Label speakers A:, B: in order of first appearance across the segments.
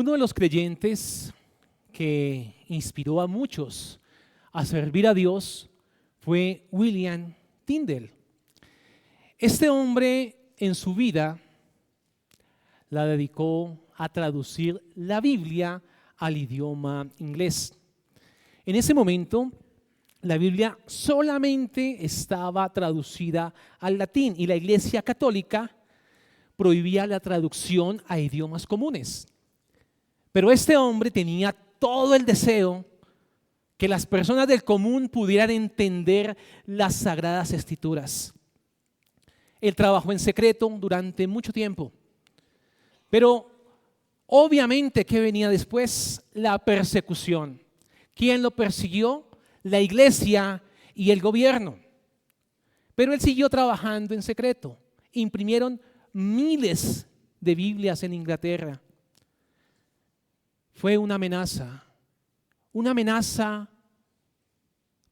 A: Uno de los creyentes que inspiró a muchos a servir a Dios fue William Tyndale. Este hombre en su vida la dedicó a traducir la Biblia al idioma inglés. En ese momento, la Biblia solamente estaba traducida al latín y la Iglesia Católica prohibía la traducción a idiomas comunes. Pero este hombre tenía todo el deseo que las personas del común pudieran entender las Sagradas Escrituras. Él trabajó en secreto durante mucho tiempo, pero obviamente, ¿qué venía después? La persecución. ¿Quién lo persiguió? La iglesia y el gobierno. Pero él siguió trabajando en secreto. Imprimieron miles de Biblias en Inglaterra. Fue una amenaza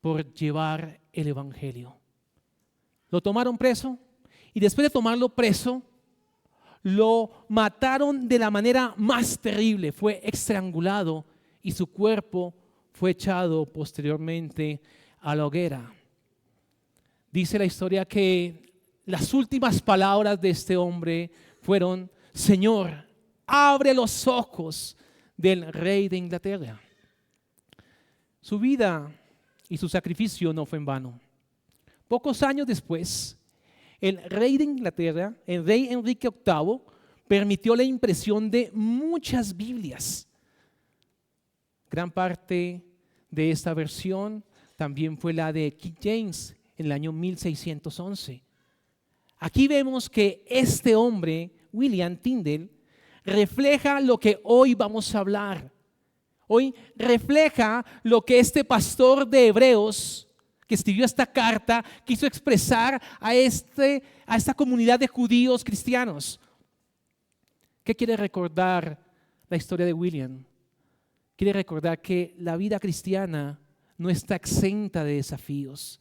A: por llevar el evangelio. Lo tomaron preso y después de tomarlo preso, lo mataron de la manera más terrible. Fue estrangulado y su cuerpo fue echado posteriormente a la hoguera. Dice la historia que las últimas palabras de este hombre fueron: Señor, abre los ojos del rey de Inglaterra. Su vida y su sacrificio no fue en vano. Pocos años después, el rey de Inglaterra, el rey Enrique VIII, permitió la impresión de muchas Biblias. Gran parte de esta versión también fue la de King James en el año 1611. Aquí vemos que este hombre, William Tyndale, refleja lo que hoy vamos a hablar. Hoy refleja lo que este pastor de Hebreos que escribió esta carta quiso expresar a esta comunidad de judíos cristianos. ¿Qué quiere recordar la historia de William? Quiere recordar que la vida cristiana no está exenta de desafíos,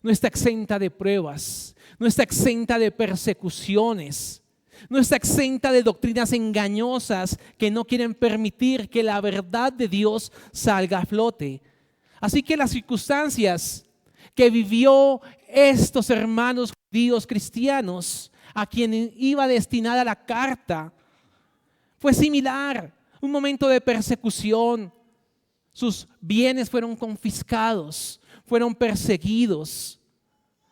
A: no está exenta de pruebas, no está exenta de persecuciones, no está exenta de doctrinas engañosas que no quieren permitir que la verdad de Dios salga a flote. Así que las circunstancias que vivió estos hermanos judíos cristianos a quienes iba destinada la carta fue similar. Un momento de persecución. Sus bienes fueron confiscados, fueron perseguidos.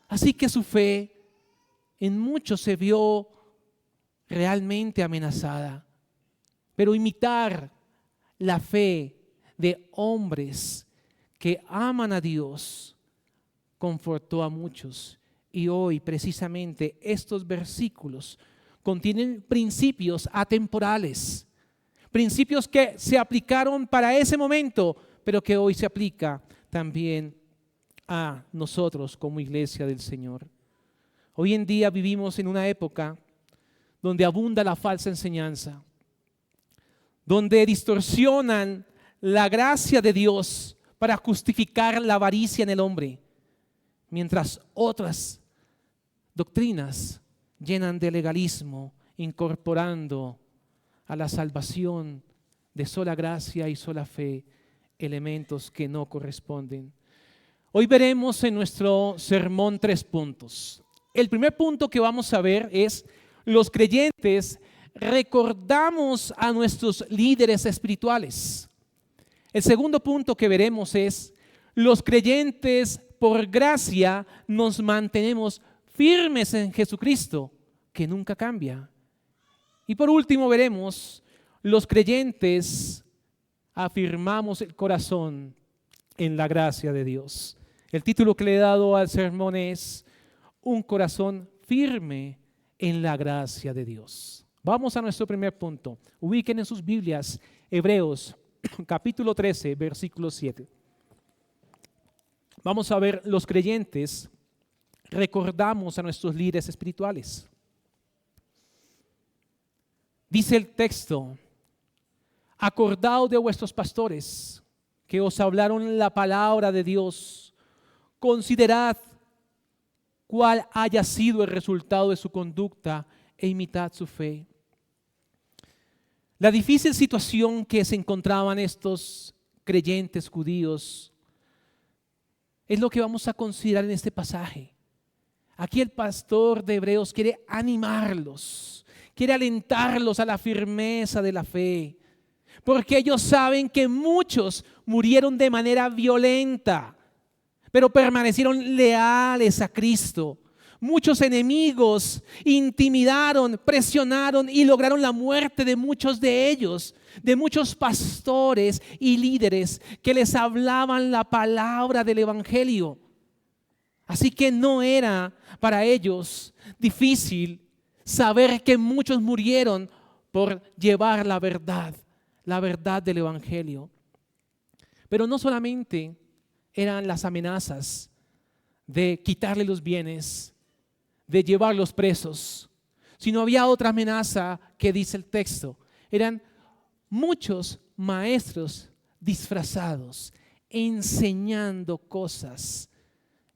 A: Así que su fe en muchos se vio realmente amenazada. Pero imitar la fe de hombres que aman a Dios confortó a muchos. Y hoy precisamente estos versículos contienen principios atemporales, principios que se aplicaron para ese momento, pero que hoy se aplica también a nosotros como iglesia del Señor. Hoy en día vivimos en una época donde abunda la falsa enseñanza, donde distorsionan la gracia de Dios para justificar la avaricia en el hombre, mientras otras doctrinas llenan de legalismo, incorporando a la salvación de sola gracia y sola fe elementos que no corresponden. Hoy veremos en nuestro sermón 3 puntos. El primer punto que vamos a ver es: los creyentes recordamos a nuestros líderes espirituales. El segundo punto que veremos es: los creyentes por gracia nos mantenemos firmes en Jesucristo, que nunca cambia. Y por último veremos: los creyentes afirmamos el corazón en la gracia de Dios. El título que le he dado al sermón es: un corazón firme en la gracia de Dios. Vamos a nuestro primer punto. Ubiquen en sus Biblias Hebreos capítulo 13, versículo 7. Vamos a ver: los creyentes recordamos a nuestros líderes espirituales. Dice el texto: acordaos de vuestros pastores que os hablaron la palabra de Dios. Considerad cuál haya sido el resultado de su conducta e imitad su fe. La difícil situación que se encontraban estos creyentes judíos es lo que vamos a considerar en este pasaje. Aquí el pastor de Hebreos quiere animarlos, quiere alentarlos a la firmeza de la fe, porque ellos saben que muchos murieron de manera violenta, pero permanecieron leales a Cristo. Muchos enemigos intimidaron, presionaron y lograron la muerte de muchos de ellos, de muchos pastores y líderes que les hablaban la palabra del Evangelio. Así que no era para ellos difícil saber que muchos murieron por llevar la verdad del Evangelio. Pero no solamente eran las amenazas de quitarle los bienes, de llevarlos presos, sino había otra amenaza que dice el texto. Eran muchos maestros disfrazados, enseñando cosas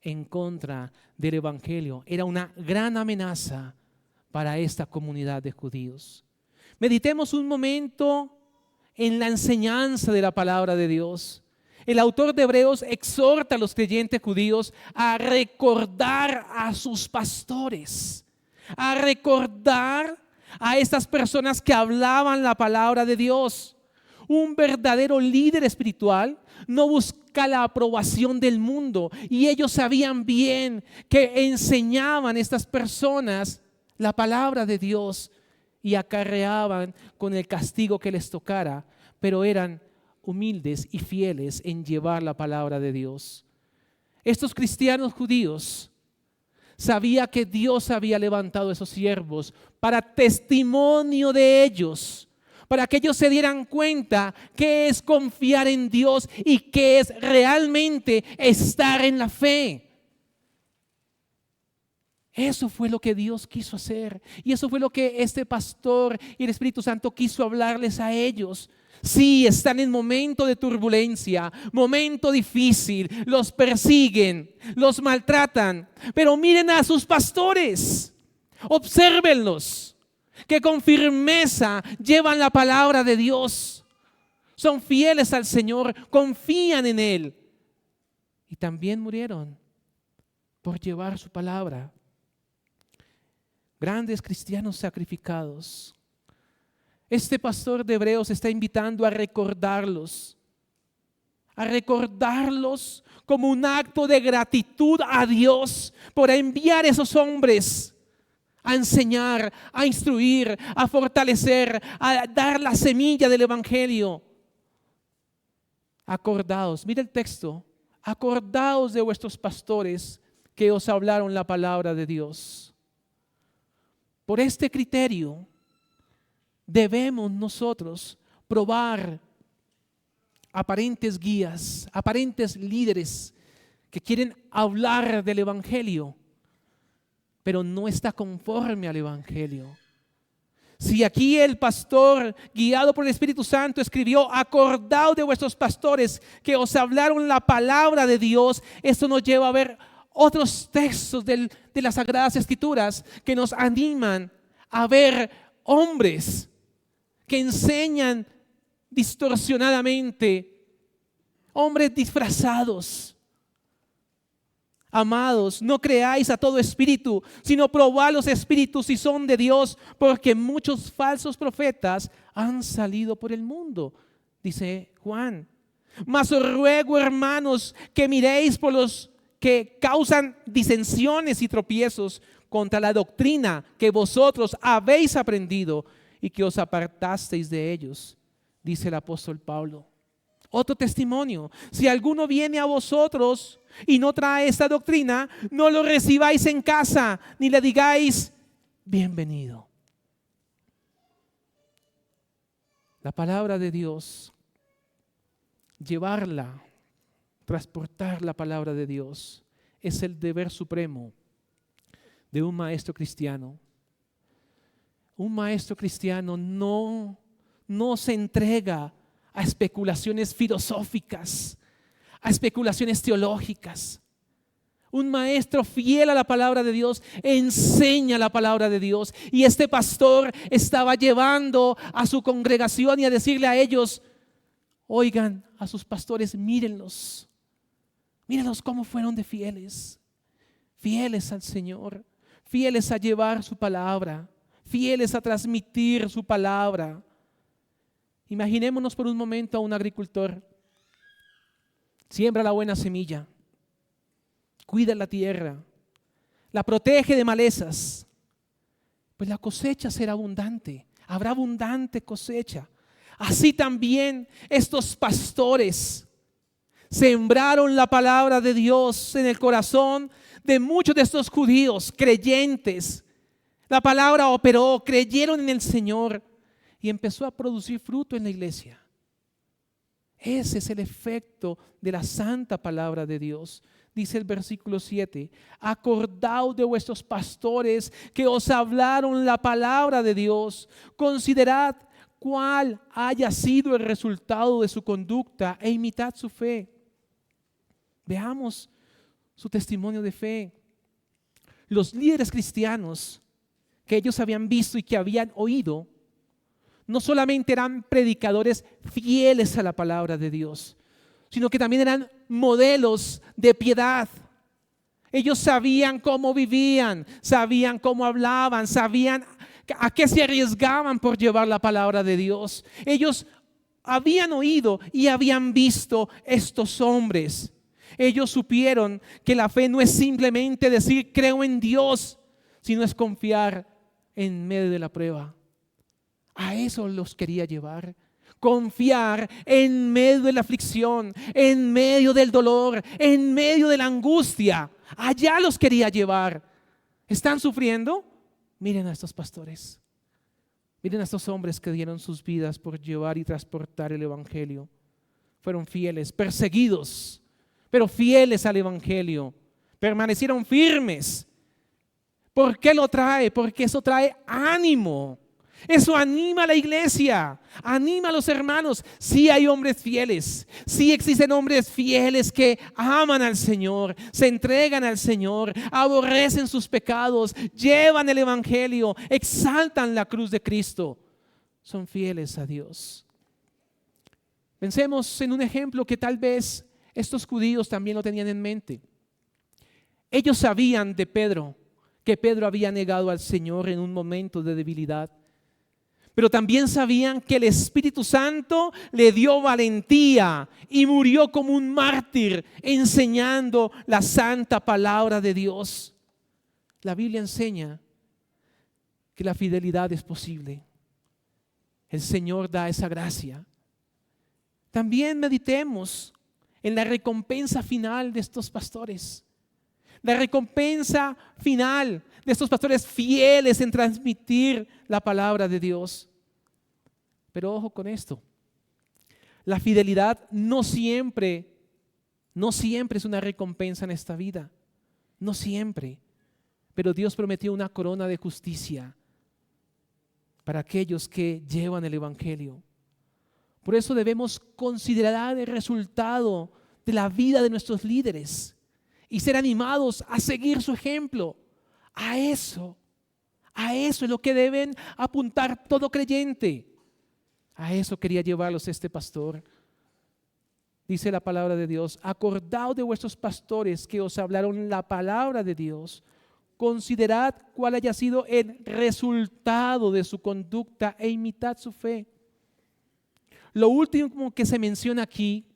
A: en contra del Evangelio. Era una gran amenaza para esta comunidad de judíos. Meditemos un momento en la enseñanza de la palabra de Dios. El autor de Hebreos exhorta a los creyentes judíos a recordar a sus pastores, a recordar a estas personas que hablaban la palabra de Dios. Un verdadero líder espiritual no busca la aprobación del mundo, y ellos sabían bien que enseñaban a estas personas la palabra de Dios y acarreaban con el castigo que les tocara, pero eran humildes y fieles en llevar la palabra de Dios. Estos cristianos judíos sabían que Dios había levantado a esos siervos para testimonio de ellos, para que ellos se dieran cuenta qué es confiar en Dios y qué es realmente estar en la fe. Eso fue lo que Dios quiso hacer, y eso fue lo que este pastor y el Espíritu Santo quiso hablarles a ellos. Sí, están en momento de turbulencia, momento difícil, los persiguen, los maltratan, pero miren a sus pastores, obsérvenlos, que con firmeza llevan la palabra de Dios, son fieles al Señor, confían en Él, y también murieron por llevar su palabra. Grandes cristianos sacrificados. Este pastor de Hebreos está invitando a recordarlos como un acto de gratitud a Dios por enviar a esos hombres a enseñar, a instruir, a fortalecer, a dar la semilla del Evangelio. Acordaos, mira el texto, acordaos de vuestros pastores que os hablaron la palabra de Dios. Por este criterio debemos nosotros probar aparentes guías, aparentes líderes que quieren hablar del Evangelio, pero no está conforme al Evangelio. Si aquí el pastor, guiado por el Espíritu Santo, escribió: acordaos de vuestros pastores que os hablaron la palabra de Dios, esto nos lleva a ver otros textos de las Sagradas Escrituras que nos animan a ver hombres que enseñan distorsionadamente, hombres disfrazados. Amados, no creáis a todo espíritu, sino probad los espíritus si son de Dios, porque muchos falsos profetas han salido por el mundo, dice Juan. Mas os ruego, hermanos, que miréis por los que causan disensiones y tropiezos contra la doctrina que vosotros habéis aprendido y que os apartasteis de ellos, dice el apóstol Pablo. Otro testimonio: si alguno viene a vosotros y no trae esta doctrina, no lo recibáis en casa, ni le digáis bienvenido. La palabra de Dios, llevarla, transportar la palabra de Dios, es el deber supremo de un maestro cristiano. Un maestro cristiano no se entrega a especulaciones filosóficas, a especulaciones teológicas. Un maestro fiel a la palabra de Dios enseña la palabra de Dios. Y este pastor estaba llevando a su congregación y a decirle a ellos: oigan a sus pastores, mírenlos. Mírenlos cómo fueron de fieles. Fieles al Señor. Fieles a llevar su palabra. Fieles a transmitir su palabra. Imaginémonos por un momento a un agricultor. Siembra la buena semilla. Cuida la tierra, la protege de malezas, pues la cosecha será abundante, habrá abundante cosecha. Así también estos pastores sembraron la palabra de Dios en el corazón de muchos de estos judíos creyentes. La palabra operó, creyeron en el Señor y empezó a producir fruto en la iglesia. Ese es el efecto de la santa palabra de Dios. Dice el versículo 7, acordaos de vuestros pastores que os hablaron la palabra de Dios. Considerad cuál haya sido el resultado de su conducta e imitad su fe. Veamos su testimonio de fe. Los líderes cristianos que ellos habían visto y que habían oído, no solamente eran predicadores fieles a la palabra de Dios, sino que también eran modelos de piedad. Ellos sabían cómo vivían, sabían cómo hablaban, sabían a qué se arriesgaban por llevar la palabra de Dios. Ellos habían oído y habían visto estos hombres. Ellos supieron que la fe no es simplemente decir creo en Dios, sino es confiar en medio de la prueba. A eso los quería llevar. Confiar en medio de la aflicción, en medio del dolor, en medio de la angustia. Allá los quería llevar. ¿Están sufriendo? Miren a estos pastores. Miren a estos hombres que dieron sus vidas por llevar y transportar el evangelio. Fueron fieles, perseguidos, pero fieles al evangelio. Permanecieron firmes. ¿Por qué lo trae? Porque eso trae ánimo. Eso anima a la iglesia, anima a los hermanos. Sí hay hombres fieles, sí existen hombres fieles que aman al Señor, se entregan al Señor, aborrecen sus pecados, llevan el evangelio, exaltan la cruz de Cristo. Son fieles a Dios. Pensemos en un ejemplo que tal vez estos judíos también lo tenían en mente. Ellos sabían de Pedro, que Pedro había negado al Señor en un momento de debilidad. Pero también sabían que el Espíritu Santo le dio valentía y murió como un mártir enseñando la santa palabra de Dios. La Biblia enseña que la fidelidad es posible. El Señor da esa gracia. También meditemos en la recompensa final de estos pastores. La recompensa final de estos pastores fieles en transmitir la palabra de Dios. Pero ojo con esto, la fidelidad no siempre es una recompensa en esta vida, no siempre, pero Dios prometió una corona de justicia para aquellos que llevan el evangelio. Por eso debemos considerar el resultado de la vida de nuestros líderes y ser animados a seguir su ejemplo. A eso es lo que deben apuntar todo creyente. A eso quería llevarlos este pastor. Dice la palabra de Dios: acordaos de vuestros pastores que os hablaron la palabra de Dios. Considerad cuál haya sido el resultado de su conducta e imitad su fe. Lo último que se menciona aquí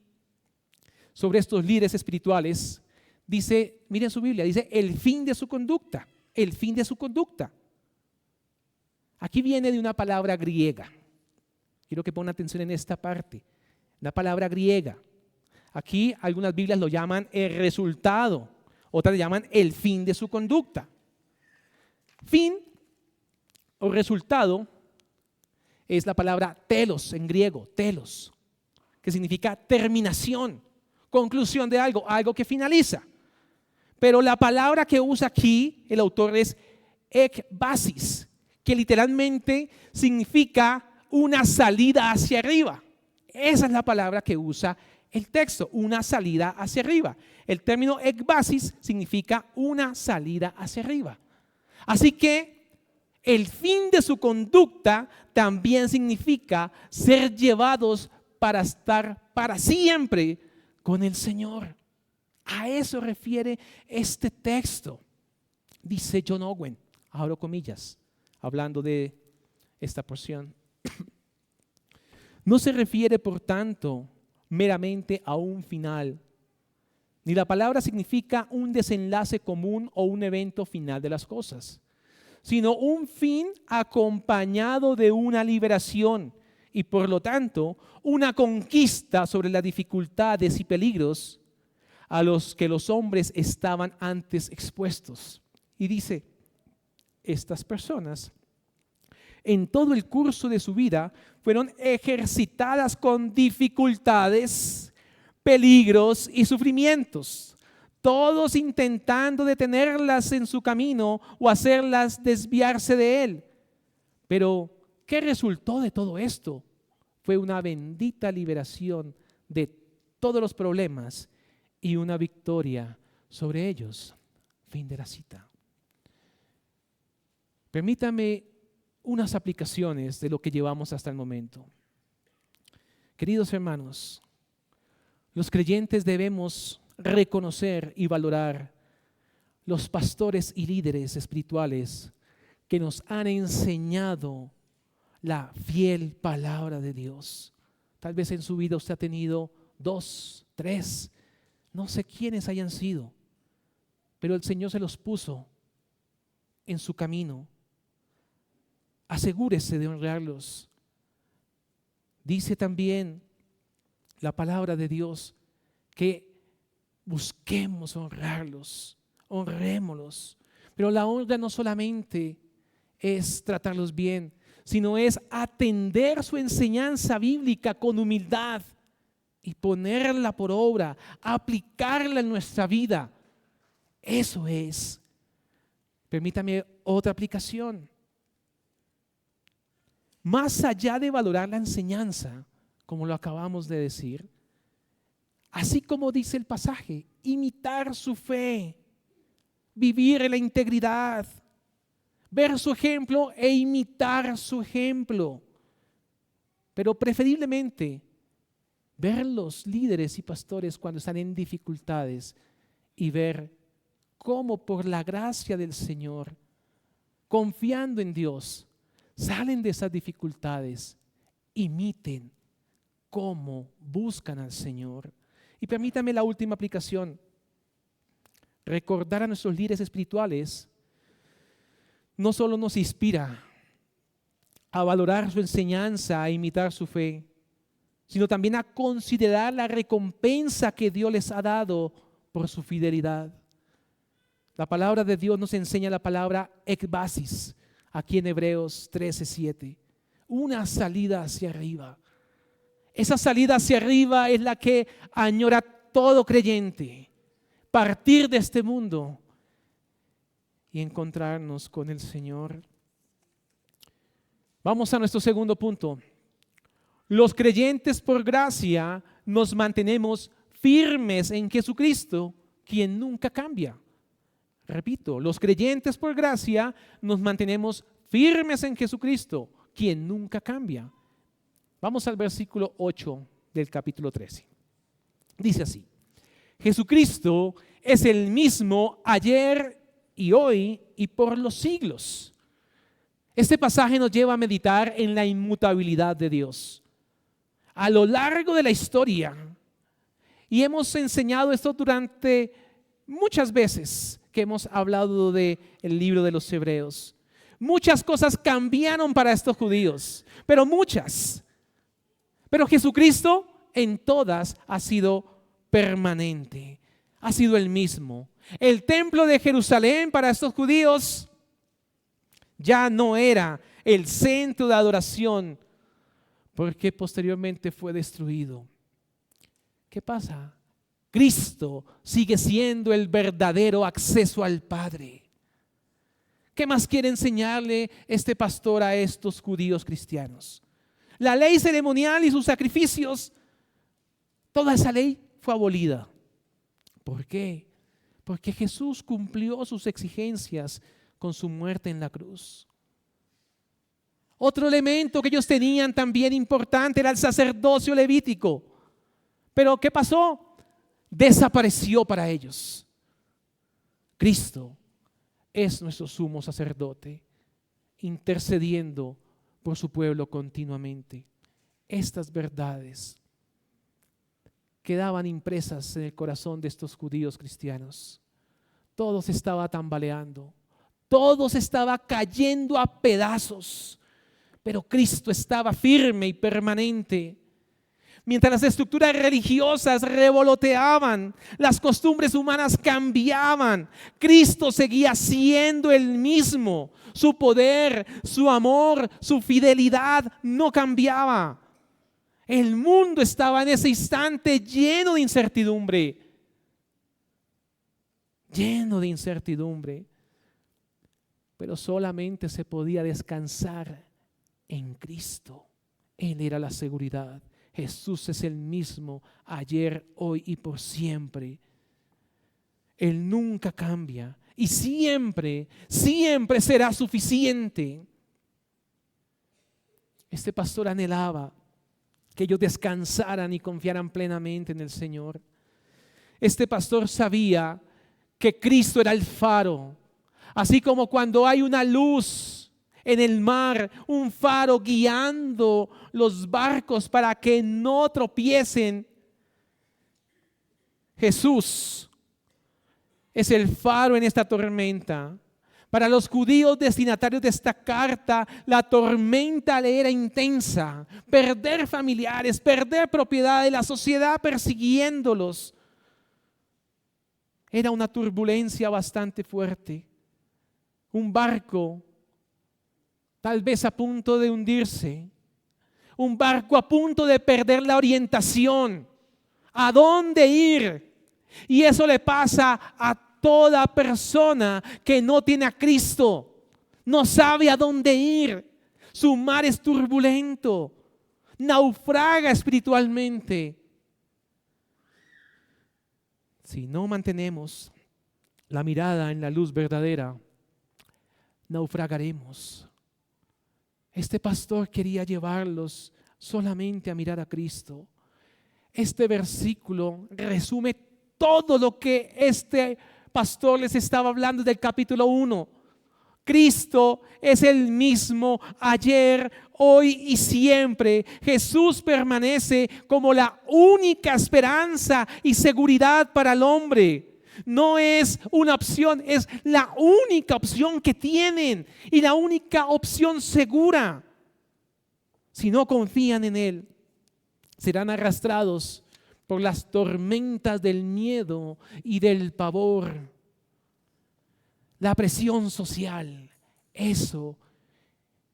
A: sobre estos líderes espirituales, dice, miren su Biblia, dice el fin de su conducta. El fin de su conducta. Aquí viene de una palabra griega. Quiero que pongan atención en esta parte. La palabra griega. Aquí algunas Biblias lo llaman el resultado. Otras le llaman el fin de su conducta. Fin o resultado es la palabra telos en griego. Telos. Que significa terminación. Conclusión de algo. Algo que finaliza. Pero la palabra que usa aquí el autor es ekbasis, que literalmente significa una salida hacia arriba. Esa es la palabra que usa el texto, una salida hacia arriba. El término ekbasis significa una salida hacia arriba. Así que el fin de su conducta también significa ser llevados para estar para siempre con el Señor. A eso refiere este texto. Dice John Owen, abro comillas, hablando de esta porción. No se refiere, por tanto, meramente a un final, ni la palabra significa un desenlace común o un evento final de las cosas, sino un fin acompañado de una liberación y por lo tanto una conquista sobre las dificultades y peligros a los que los hombres estaban antes expuestos. Y dice, estas personas en todo el curso de su vida fueron ejercitadas con dificultades, peligros y sufrimientos, todos intentando detenerlas en su camino o hacerlas desviarse de él. Pero, ¿qué resultó de todo esto? Fue una bendita liberación de todos los problemas y una victoria sobre ellos. Fin de la cita. Permítame unas aplicaciones de lo que llevamos hasta el momento. Queridos hermanos, los creyentes debemos reconocer y valorar los pastores y líderes espirituales que nos han enseñado la fiel palabra de Dios. Tal vez en su vida usted ha tenido 2, 3, no sé quiénes hayan sido, pero el Señor se los puso en su camino. Asegúrese de honrarlos. Dice también la palabra de Dios que busquemos honrarlos, honrémoslos. Pero la honra no solamente es tratarlos bien, sino es atender su enseñanza bíblica con humildad y ponerla por obra, aplicarla en nuestra vida. Eso es. Permítame otra aplicación. Más allá de valorar la enseñanza, como lo acabamos de decir, así como dice el pasaje, imitar su fe, vivir en la integridad, ver su ejemplo e imitar su ejemplo. Pero preferiblemente, ver los líderes y pastores cuando están en dificultades y ver cómo por la gracia del Señor, confiando en Dios, salen de esas dificultades, imiten cómo buscan al Señor. Y permítame la última aplicación. Recordar a nuestros líderes espirituales no solo nos inspira a valorar su enseñanza, a imitar su fe, sino también a considerar la recompensa que Dios les ha dado por su fidelidad. La palabra de Dios nos enseña la palabra ekbasis, aquí en Hebreos 13:7. Una salida hacia arriba. Esa salida hacia arriba es la que añora todo creyente. Partir de este mundo y encontrarnos con el Señor. Vamos a nuestro segundo punto. Los creyentes por gracia nos mantenemos firmes en Jesucristo, quien nunca cambia. Repito, los creyentes por gracia nos mantenemos firmes en Jesucristo, quien nunca cambia. Vamos al versículo 8 del capítulo 13. Dice así: Jesucristo es el mismo ayer y hoy y por los siglos. Este pasaje nos lleva a meditar en la inmutabilidad de Dios. A lo largo de la historia, y hemos enseñado esto durante muchas veces que hemos hablado del libro de los Hebreos. Muchas cosas cambiaron para estos judíos, pero muchas. Pero Jesucristo en todas ha sido permanente, ha sido el mismo. El templo de Jerusalén para estos judíos ya no era el centro de adoración, porque posteriormente fue destruido. ¿Qué pasa? Cristo sigue siendo el verdadero acceso al Padre. ¿Qué más quiere enseñarle este pastor a estos judíos cristianos? La ley ceremonial y sus sacrificios Toda esa ley fue abolida. ¿Por qué? Porque Jesús cumplió sus exigencias con su muerte en la cruz. Otro elemento que ellos tenían también importante era el sacerdocio levítico. Pero ¿qué pasó? Desapareció para ellos. Cristo es nuestro sumo sacerdote, intercediendo por su pueblo continuamente. Estas verdades quedaban impresas en el corazón de estos judíos cristianos. Todo se estaba tambaleando, todo se estaba cayendo a pedazos, pero Cristo estaba firme y permanente. Mientras las estructuras religiosas revoloteaban, las costumbres humanas cambiaban, Cristo seguía siendo el mismo. Su poder, su amor, su fidelidad no cambiaba. El mundo estaba en ese instante lleno de incertidumbre. Lleno de incertidumbre. Pero solamente se podía descansar en Cristo. Él era la seguridad. Jesús es el mismo ayer, hoy y por siempre. Él nunca cambia y siempre, siempre será suficiente. Este pastor anhelaba que ellos descansaran y confiaran plenamente en el Señor. Este pastor sabía que Cristo era el faro, así como cuando hay una luz en el mar, un faro guiando los barcos para que no tropiecen. Jesús es el faro en esta tormenta. Para los judíos destinatarios de esta carta, la tormenta le era intensa. Perder familiares, perder propiedades, la sociedad persiguiéndolos. Era una turbulencia bastante fuerte. Un barco tal vez a punto de hundirse, un barco a punto de perder la orientación, ¿a dónde ir? Y eso le pasa a toda persona que no tiene a Cristo, no sabe a dónde ir, su mar es turbulento, naufraga espiritualmente. Si no mantenemos la mirada en la luz verdadera, naufragaremos. Este pastor quería llevarlos solamente a mirar a Cristo. Este versículo resume todo lo que este pastor les estaba hablando del capítulo 1. Cristo es el mismo ayer, hoy y siempre. Jesús permanece como la única esperanza y seguridad para el hombre. No es una opción, es la única opción que tienen y la única opción segura. Si no confían en Él, serán arrastrados por las tormentas del miedo y del pavor. La presión social, eso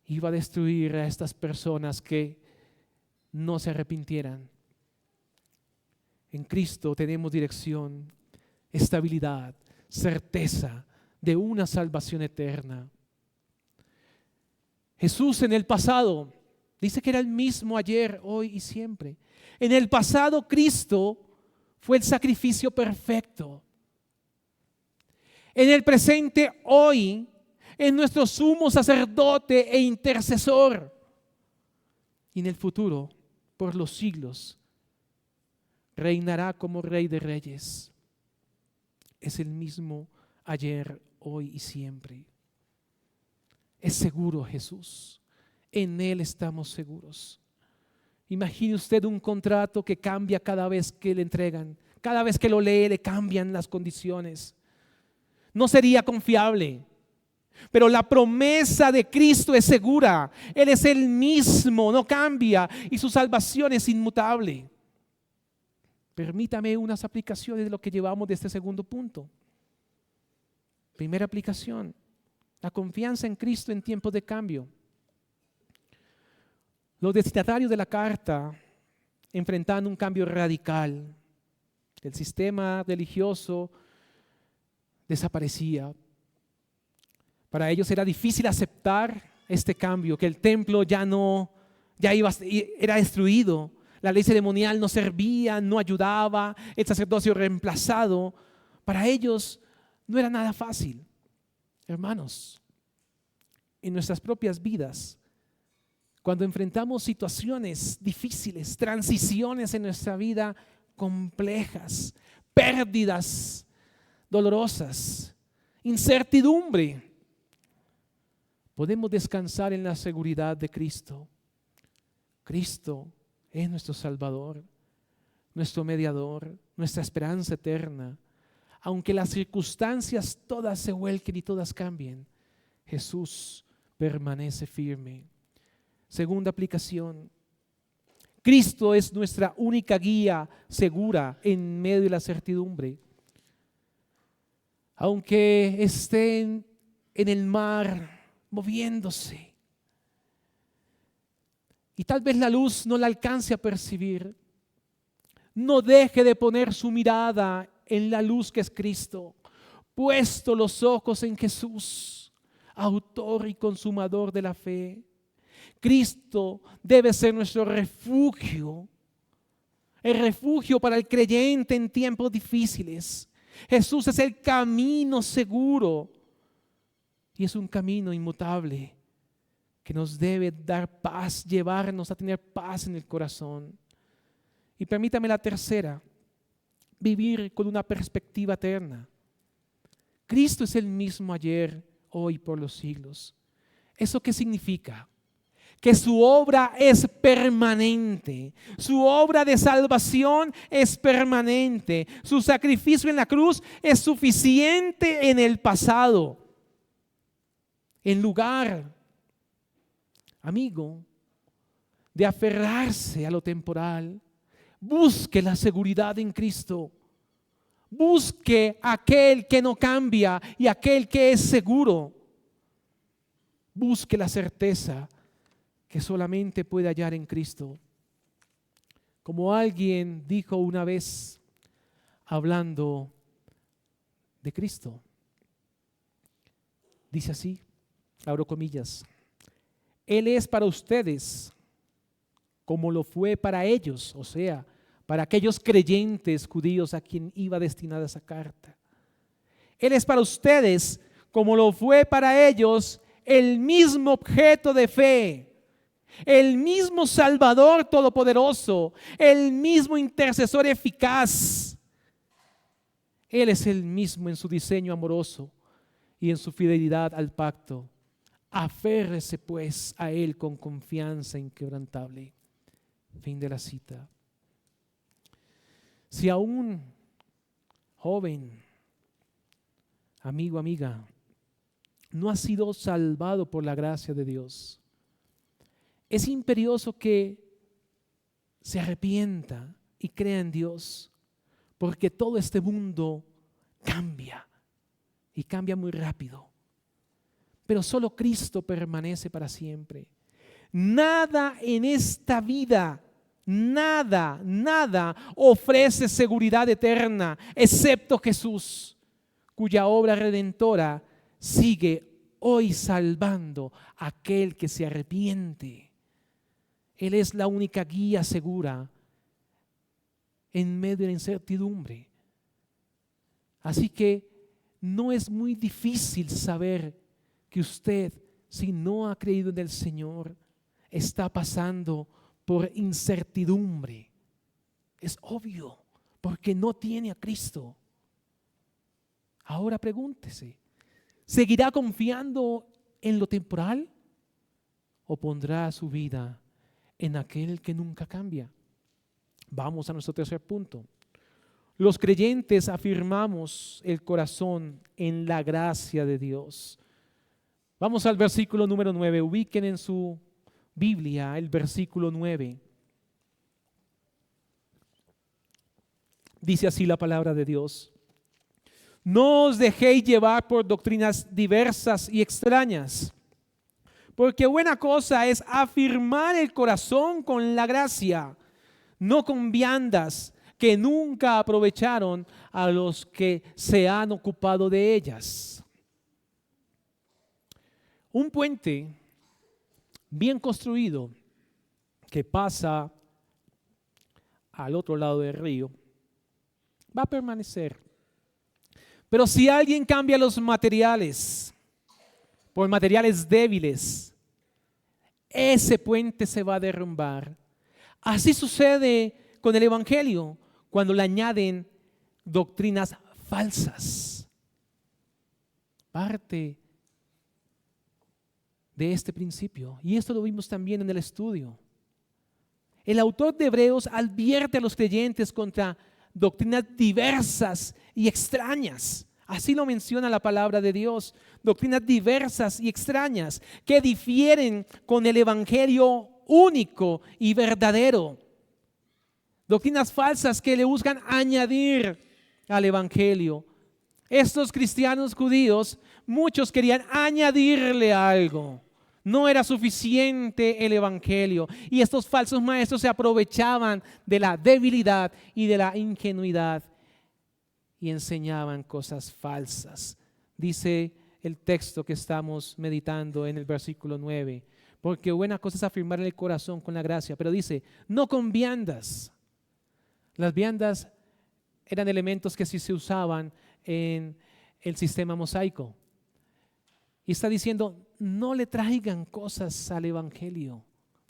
A: iba a destruir a estas personas que no se arrepintieran. En Cristo tenemos dirección, estabilidad, certeza de una salvación eterna. Jesús en el pasado dice que era el mismo ayer, hoy y siempre. En el pasado Cristo fue el sacrificio perfecto. En el presente hoy es nuestro sumo sacerdote e intercesor. Y en el futuro, por los siglos, reinará como Rey de Reyes. Es el mismo ayer, hoy y siempre. Es seguro Jesús. En Él estamos seguros. Imagine usted un contrato que cambia cada vez que le entregan. Cada vez que lo lee le cambian las condiciones. No sería confiable. Pero la promesa de Cristo es segura. Él es el mismo, no cambia y su salvación es inmutable. Permítame unas aplicaciones de lo que llevamos de este segundo punto. Primera aplicación, la confianza en Cristo en tiempos de cambio. Los destinatarios de la carta enfrentaban un cambio radical. El sistema religioso desaparecía. Para ellos era difícil aceptar este cambio, que el templo era destruido. La ley ceremonial no servía, no ayudaba, el sacerdocio reemplazado. Para ellos no era nada fácil. Hermanos, en nuestras propias vidas, cuando enfrentamos situaciones difíciles, transiciones en nuestra vida complejas, pérdidas dolorosas, incertidumbre, podemos descansar en la seguridad de Cristo. Cristo es nuestro Salvador, nuestro mediador, nuestra esperanza eterna. Aunque las circunstancias todas se vuelquen y todas cambien, Jesús permanece firme. Segunda aplicación: Cristo es nuestra única guía segura en medio de la certidumbre. Aunque estén en el mar moviéndose y tal vez la luz no la alcance a percibir, no deje de poner su mirada en la luz que es Cristo, puesto los ojos en Jesús, autor y consumador de la fe. Cristo debe ser nuestro refugio, el refugio para el creyente en tiempos difíciles. Jesús es el camino seguro y es un camino inmutable que nos debe dar paz, llevarnos a tener paz en el corazón. Y permítame la tercera: vivir con una perspectiva eterna. Cristo es el mismo ayer, hoy, por los siglos. ¿Eso qué significa? Que su obra es permanente, su obra de salvación es permanente, su sacrificio en la cruz es suficiente en el pasado. En lugar, amigo, de aferrarse a lo temporal, busque la seguridad en Cristo. Busque aquel que no cambia y aquel que es seguro. Busque la certeza que solamente puede hallar en Cristo. Como alguien dijo una vez hablando de Cristo, dice así, abro comillas: Él es para ustedes como lo fue para ellos, o sea, para aquellos creyentes judíos a quien iba destinada esa carta. Él es para ustedes como lo fue para ellos el mismo objeto de fe, el mismo Salvador todopoderoso, el mismo intercesor eficaz. Él es el mismo en su diseño amoroso y en su fidelidad al pacto. Aférrese pues a Él con confianza inquebrantable. Fin de la cita. Si aún joven, amigo, amiga, no ha sido salvado por la gracia de Dios, es imperioso que se arrepienta y crea en Dios, porque todo este mundo cambia y cambia muy rápido. Pero solo Cristo permanece para siempre. Nada en esta vida, nada ofrece seguridad eterna, excepto Jesús, cuya obra redentora sigue hoy salvando a aquel que se arrepiente. Él es la única guía segura en medio de la incertidumbre. Así que no es muy difícil saber que usted, si no ha creído en el Señor, está pasando por incertidumbre. Es obvio, porque no tiene a Cristo. Ahora pregúntese, ¿seguirá confiando en lo temporal o pondrá su vida en aquel que nunca cambia? Vamos a nuestro tercer punto. Los creyentes afirmamos el corazón en la gracia de Dios. Vamos al versículo número 9. Ubiquen en su Biblia el versículo 9. Dice así la palabra de Dios: No os dejéis llevar por doctrinas diversas y extrañas, porque buena cosa es afirmar el corazón con la gracia, no con viandas que nunca aprovecharon a los que se han ocupado de ellas. Un puente bien construido que pasa al otro lado del río, va a permanecer. Pero si alguien cambia los materiales por materiales débiles, ese puente se va a derrumbar. Así sucede con el Evangelio cuando le añaden doctrinas falsas. Parte de este principio, y esto lo vimos también en el estudio. El autor de Hebreos advierte a los creyentes contra doctrinas diversas y extrañas. Así lo menciona la palabra de Dios. Doctrinas diversas y extrañas que difieren con el Evangelio único y verdadero. Doctrinas falsas que le buscan añadir al Evangelio. Estos cristianos judíos, muchos querían añadirle algo. No era suficiente el Evangelio. Y estos falsos maestros se aprovechaban de la debilidad y de la ingenuidad y enseñaban cosas falsas. Dice el texto que estamos meditando en el versículo 9. Porque buena cosa es afirmar en el corazón con la gracia. Pero dice, no con viandas. Las viandas eran elementos que sí se usaban en el sistema mosaico. Y está diciendo, no le traigan cosas al Evangelio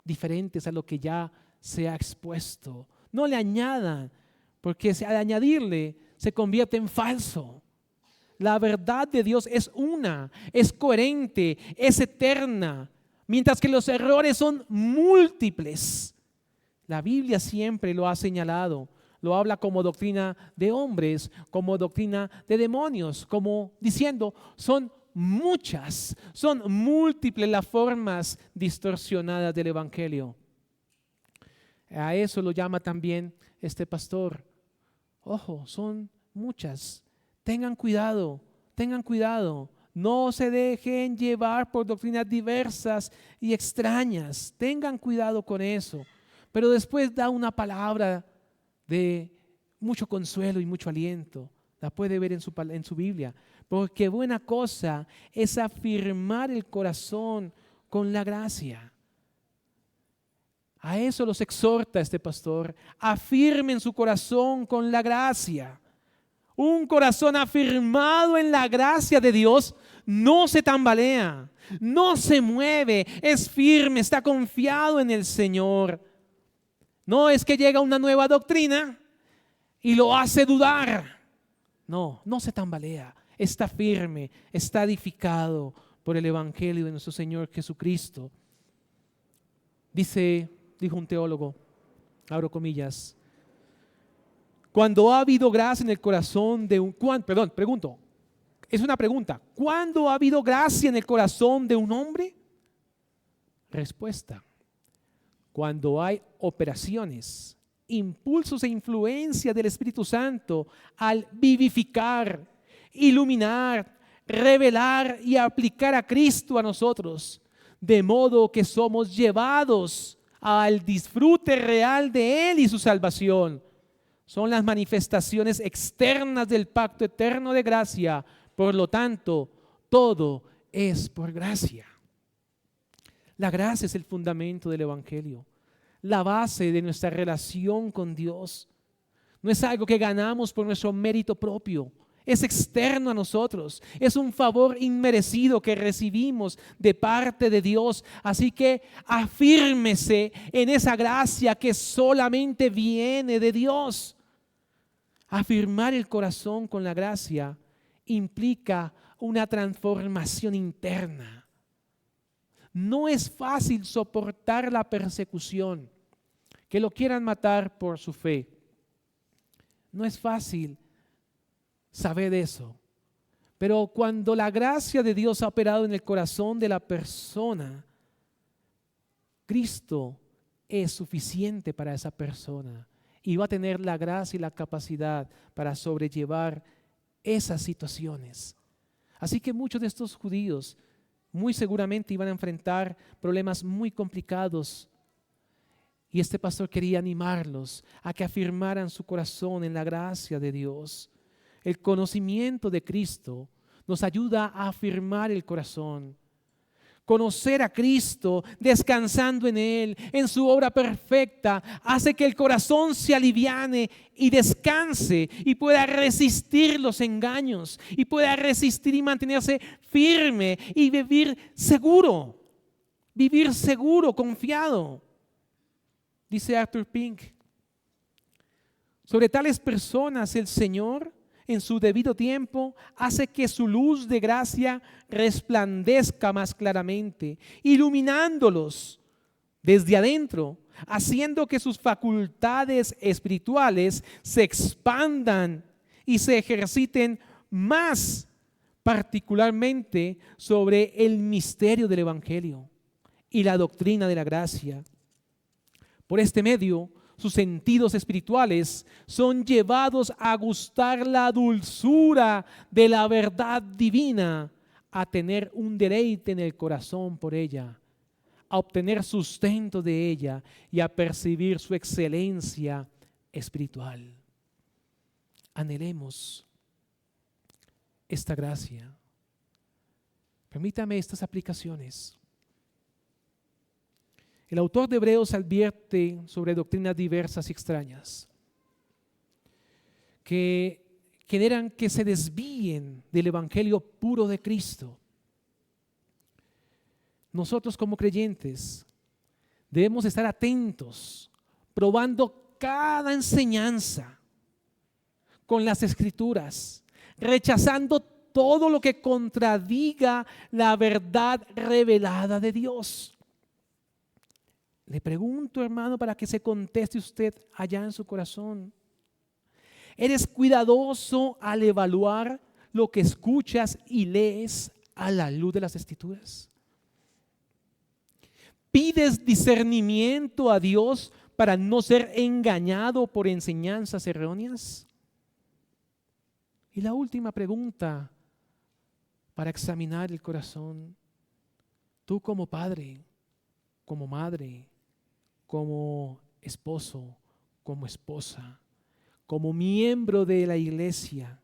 A: diferentes a lo que ya se ha expuesto. No le añadan, porque al añadirle se convierte en falso. La verdad de Dios es una, es coherente, es eterna, mientras que los errores son múltiples. La Biblia siempre lo ha señalado. Lo habla como doctrina de hombres, como doctrina de demonios, como diciendo, son muchas, son múltiples las formas distorsionadas del Evangelio. A eso lo llama también este pastor. Ojo, son muchas. Tengan cuidado, tengan cuidado. No se dejen llevar por doctrinas diversas y extrañas. Tengan cuidado con eso. Pero después da una palabra de mucho consuelo y mucho aliento. La puede ver en su Biblia. Porque buena cosa es afirmar el corazón con la gracia. A eso los exhorta este pastor. Afirmen su corazón con la gracia. Un corazón afirmado en la gracia de Dios no se tambalea, no se mueve, es firme, está confiado en el Señor. No es que llega una nueva doctrina y lo hace dudar. No, no se tambalea, está firme, está edificado por el Evangelio de nuestro Señor Jesucristo. Dijo un teólogo, abro comillas, cuando ha habido gracia en el corazón de un... pregunto, es una pregunta. ¿Cuándo ha habido gracia en el corazón de un hombre? Respuesta. Cuando hay operaciones, impulsos e influencia del Espíritu Santo al vivificar, iluminar, revelar y aplicar a Cristo a nosotros, de modo que somos llevados al disfrute real de Él y su salvación. Son las manifestaciones externas del pacto eterno de gracia. Por lo tanto, todo es por gracia. La gracia es el fundamento del Evangelio, la base de nuestra relación con Dios. No es algo que ganamos por nuestro mérito propio, es externo a nosotros, es un favor inmerecido que recibimos de parte de Dios. Así que afírmese en esa gracia que solamente viene de Dios. Afirmar el corazón con la gracia implica una transformación interna. No es fácil soportar la persecución, que lo quieran matar por su fe. No es fácil saber eso. Pero cuando la gracia de Dios ha operado en el corazón de la persona, Cristo es suficiente para esa persona y va a tener la gracia y la capacidad para sobrellevar esas situaciones. Así que muchos de estos judíos muy seguramente iban a enfrentar problemas muy complicados. Y este pastor quería animarlos a que afirmaran su corazón en la gracia de Dios. El conocimiento de Cristo nos ayuda a afirmar el corazón. Conocer a Cristo, descansando en Él, en su obra perfecta, hace que el corazón se aliviane y descanse y pueda resistir los engaños y pueda resistir y mantenerse firme y vivir seguro, confiado. Dice Arthur Pink, sobre tales personas el Señor, en su debido tiempo, hace que su luz de gracia resplandezca más claramente, iluminándolos desde adentro, haciendo que sus facultades espirituales se expandan y se ejerciten más particularmente sobre el misterio del Evangelio y la doctrina de la gracia. Por este medio, sus sentidos espirituales son llevados a gustar la dulzura de la verdad divina, a tener un deleite en el corazón por ella, a obtener sustento de ella y a percibir su excelencia espiritual. Anhelemos esta gracia. Permítame estas aplicaciones. El autor de Hebreos advierte sobre doctrinas diversas y extrañas que generan que se desvíen del evangelio puro de Cristo. Nosotros como creyentes debemos estar atentos, probando cada enseñanza con las Escrituras, rechazando todo lo que contradiga la verdad revelada de Dios. Le pregunto, hermano, para que se conteste usted allá en su corazón. ¿Eres cuidadoso al evaluar lo que escuchas y lees a la luz de las Escrituras? ¿Pides discernimiento a Dios para no ser engañado por enseñanzas erróneas? Y la última pregunta para examinar el corazón. Tú como padre, como madre, como esposo, como esposa, como miembro de la iglesia,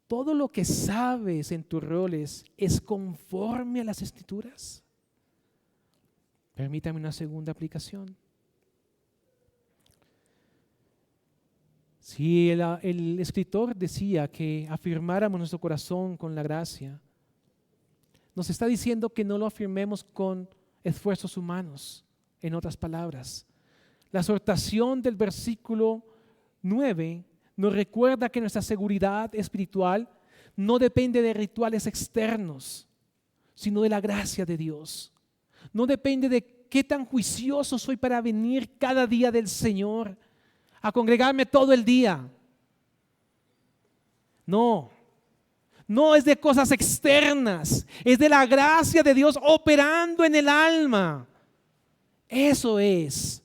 A: ¿todo lo que sabes en tus roles es conforme a las Escrituras? Permítame una segunda aplicación. Si el escritor decía que afirmáramos nuestro corazón con la gracia, nos está diciendo que no lo afirmemos con esfuerzos humanos. En otras palabras, la exhortación del versículo 9 nos recuerda que nuestra seguridad espiritual no depende de rituales externos, sino de la gracia de Dios. No depende de qué tan juicioso soy para venir cada día del Señor, a congregarme todo el día. No es de cosas externas, es de la gracia de Dios operando en el alma. Esa es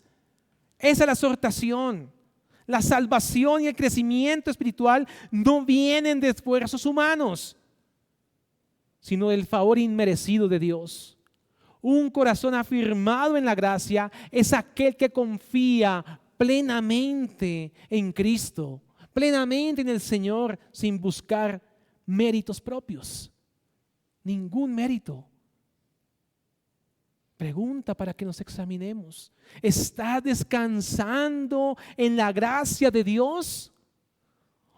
A: la exhortación. La salvación y el crecimiento espiritual no vienen de esfuerzos humanos, sino del favor inmerecido de Dios. Un corazón afirmado en la gracia es aquel que confía plenamente en Cristo, plenamente en el Señor, sin buscar méritos propios, ningún mérito. Pregunta para que nos examinemos. ¿Estás descansando en la gracia de Dios?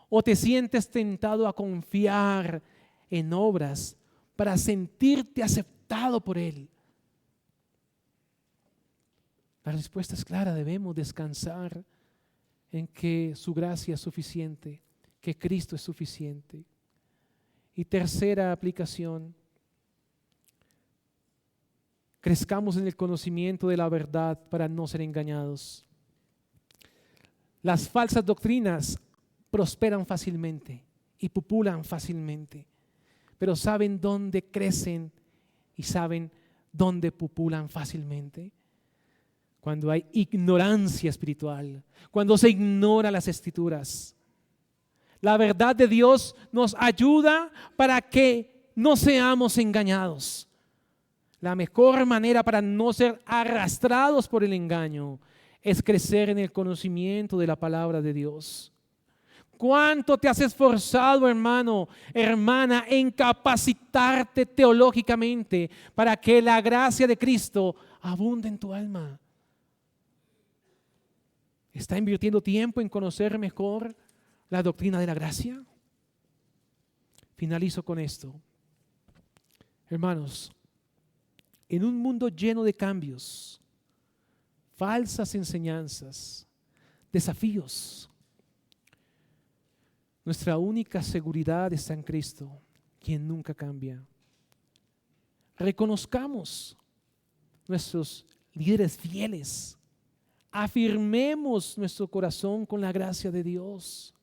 A: ¿O te sientes tentado a confiar en obras para sentirte aceptado por Él? La respuesta es clara, debemos descansar en que su gracia es suficiente, que Cristo es suficiente. Y tercera aplicación, crezcamos en el conocimiento de la verdad para no ser engañados. Las falsas doctrinas prosperan fácilmente y populan fácilmente, pero saben dónde crecen y saben dónde populan fácilmente. Cuando hay ignorancia espiritual, cuando se ignora las Escrituras. La verdad de Dios nos ayuda para que no seamos engañados. La mejor manera para no ser arrastrados por el engaño es crecer en el conocimiento de la palabra de Dios. ¿Cuánto te has esforzado, hermano, hermana, en capacitarte teológicamente para que la gracia de Cristo abunde en tu alma? ¿Está invirtiendo tiempo en conocer mejor la doctrina de la gracia? Finalizo con esto. Hermanos, en un mundo lleno de cambios, falsas enseñanzas, desafíos, nuestra única seguridad está en Cristo, quien nunca cambia. Reconozcamos nuestros líderes fieles. Afirmemos nuestro corazón con la gracia de Dios.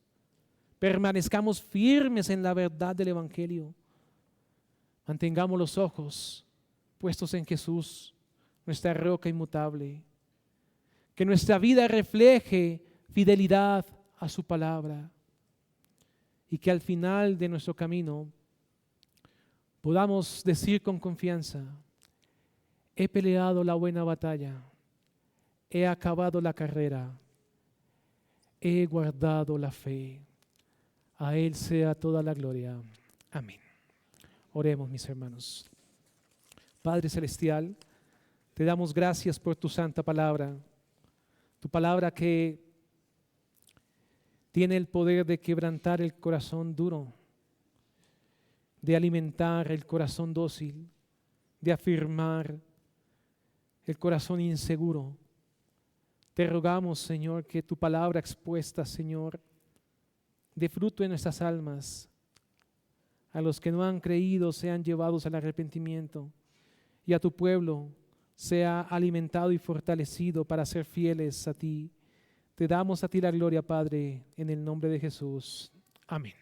A: Permanezcamos firmes en la verdad del Evangelio. Mantengamos los ojos puestos en Jesús, nuestra roca inmutable. Que nuestra vida refleje fidelidad a su palabra. Y que al final de nuestro camino podamos decir con confianza: he peleado la buena batalla, he acabado la carrera, he guardado la fe. A Él sea toda la gloria. Amén. Oremos, mis hermanos. Padre Celestial, te damos gracias por tu santa palabra, tu palabra que tiene el poder de quebrantar el corazón duro, de alimentar el corazón dócil, de afirmar el corazón inseguro. Te rogamos, Señor, que tu palabra expuesta, Señor, dé fruto en nuestras almas. A los que no han creído sean llevados al arrepentimiento, y a tu pueblo sea alimentado y fortalecido para ser fieles a ti. Te damos a ti la gloria, Padre, en el nombre de Jesús. Amén.